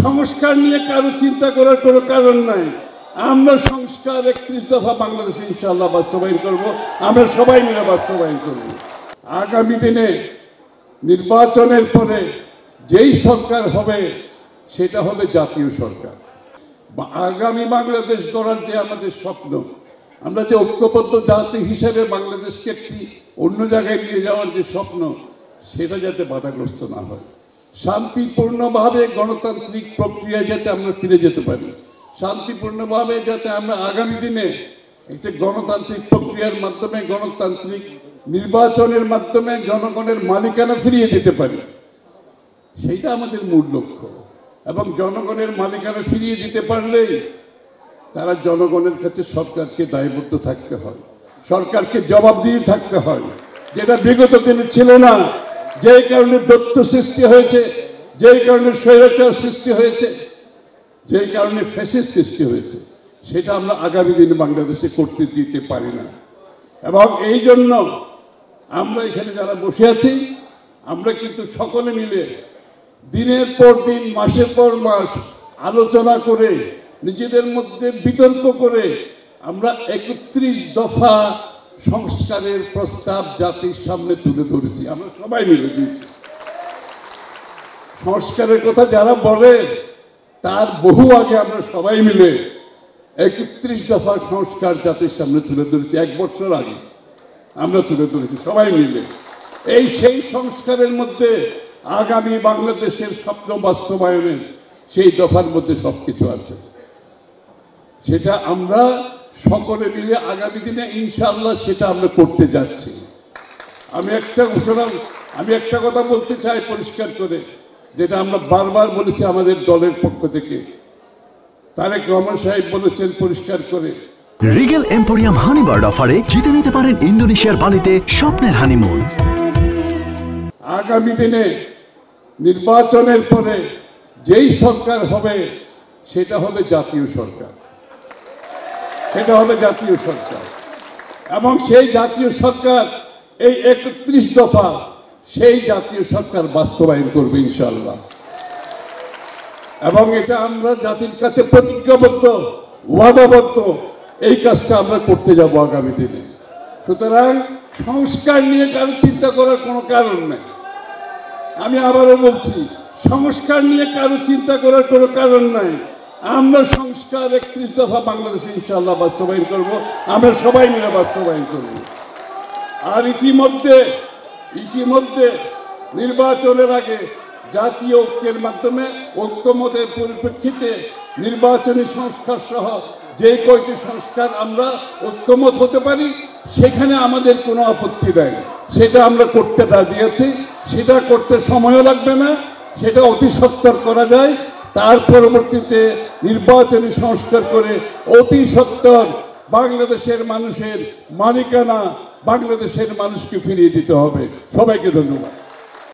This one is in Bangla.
সংস্কার নিয়ে কারো চিন্তা করার কোনো কারণ নাই। আমরা সংস্কার 31 দফা বাংলাদেশে ইনশাআল্লাহ বাস্তবায়ন করব, আমরা সবাই মিলে বাস্তবায়ন করব। আগামী দিনে নির্বাচনের পরে যেই সরকার হবে সেটা হবে জাতীয় সরকার। আগামী বাংলাদেশ গড়ার যে আমাদের স্বপ্ন, আমরা যে ঐক্যবদ্ধ জাতি হিসেবে বাংলাদেশকে একটি অন্য জায়গায় নিয়ে যাওয়ার যে স্বপ্ন, সেটা যাতে বাধাগ্রস্ত না হয়। শান্তিপূর্ণভাবে গণতান্ত্রিক প্রক্রিয়ায় যাতে আমরা ফিরে যেতে পারি, শান্তিপূর্ণভাবে যাতে আমরা আগামী দিনে একটি গণতান্ত্রিক প্রক্রিয়ার মাধ্যমে, গণতান্ত্রিক নির্বাচনের মাধ্যমে জনগণের মালিকানা ফিরিয়ে দিতে পারি, সেইটা আমাদের মূল লক্ষ্য। এবং জনগণের মালিকানা ফিরিয়ে দিতে পারলেই তারা জনগণের কাছে সরকারকে দায়বদ্ধ থাকতে হয়, সরকারকে জবাবদিহি থাকতে হয়, যেটা বিগত দিনে ছিল না। যেই কারণে দৈত্য সৃষ্টি হয়েছে, যেই কারণে স্বৈরাচার সৃষ্টি হয়েছে, যেই কারণে ফ্যাসিস্ট সৃষ্টি হয়েছে, সেটা আমরা আগামী দিনে বাংলাদেশে করতে দিতে পারি না। এবং এই জন্য আমরা এখানে যারা বসে আছি, আমরা কিন্তু সকলে মিলে দিনের পর দিন, মাসের পর মাস আলোচনা করে, নিজেদের মধ্যে বিতর্ক করে আমরা 31 দফা সংস্কারের প্রস্তাব জাতির সামনে তুলে ধরেছি। আমরা সবাই মিলে দিয়েছি। সংস্কারের কথা যারা বলে, তার বহু আগে আমরা সবাই মিলে 31 দফা সংস্কার জাতির সামনে তুলে ধরেছি। 1 বছর আগে আমরা তুলে ধরেছি সবাই মিলে। সেই সংস্কারের মধ্যে আগামী বাংলাদেশের স্বপ্ন বাস্তবায়নের সেই দফার মধ্যে সবকিছু আছে। সেটা আমরা সকলে মিলে আগামী দিনে ইনশাআল্লাহ সেটা আমরা করতে যাচ্ছি। আমি একটা কথা বলতে চাই পরিষ্কার করে, যেটা আমরা বারবার বলেছি আমাদের দলের পক্ষ থেকে। তারেক রহমান সাহেব বলেছেন পরিষ্কার করে, রিগেল এম্পোরিয়াম হানিবার্ড অফারে জিতে নিতে পারেন ইন্দোনেশিয়ার বালিতে স্বপ্নের হানিমুন। আগামী দিনে নির্বাচনের পরে যেই সরকার হবে সেটা হবে জাতীয় সরকার, সেটা হবে জাতীয় সরকার। এবং সেই জাতীয় সরকার এই 31 দফা সেই জাতীয় সরকার বাস্তবায়ন করবে ইনশাআল্লাহ। এবং এটা আমরা জাতির কাছে প্রতিজ্ঞাবদ্ধ, ওয়াদাবদ্ধ, এই কাজটা আমরা করতে যাব আগামী দিনে। সুতরাং সংস্কার নিয়ে কারো চিন্তা করার কোনো কারণ নেই। আমি আবারও বলছি, সংস্কার নিয়ে কারো চিন্তা করার কোনো কারণ নাই। আমরা সংস্কার 31 দফা বাংলাদেশে ইনশাআল্লাহ বাস্তবায়ন করব, আমরা সবাই মিলে বাস্তবায়ন করব। আর ইতিমধ্যে নির্বাচনের আগে জাতীয় ঐক্যের মাধ্যমে, ঐক্যমতের পরিপ্রেক্ষিতে নির্বাচনী সংস্কার সহ যে কয়টি সংস্কার আমরা ঐক্যমত হতে পারি, সেখানে আমাদের কোনো আপত্তি নেই। সেটা আমরা করতে রাজি আছি। সেটা করতে সময়ও লাগবে না, সেটা অতি সত্বর করা যায়। তার পরবর্তীতে নির্বাচনী সংস্কার করে অতি সত্বর বাংলাদেশের মানুষের মালিকানা বাংলাদেশের মানুষকে ফিরিয়ে দিতে হবে। সবাইকে ধন্যবাদ।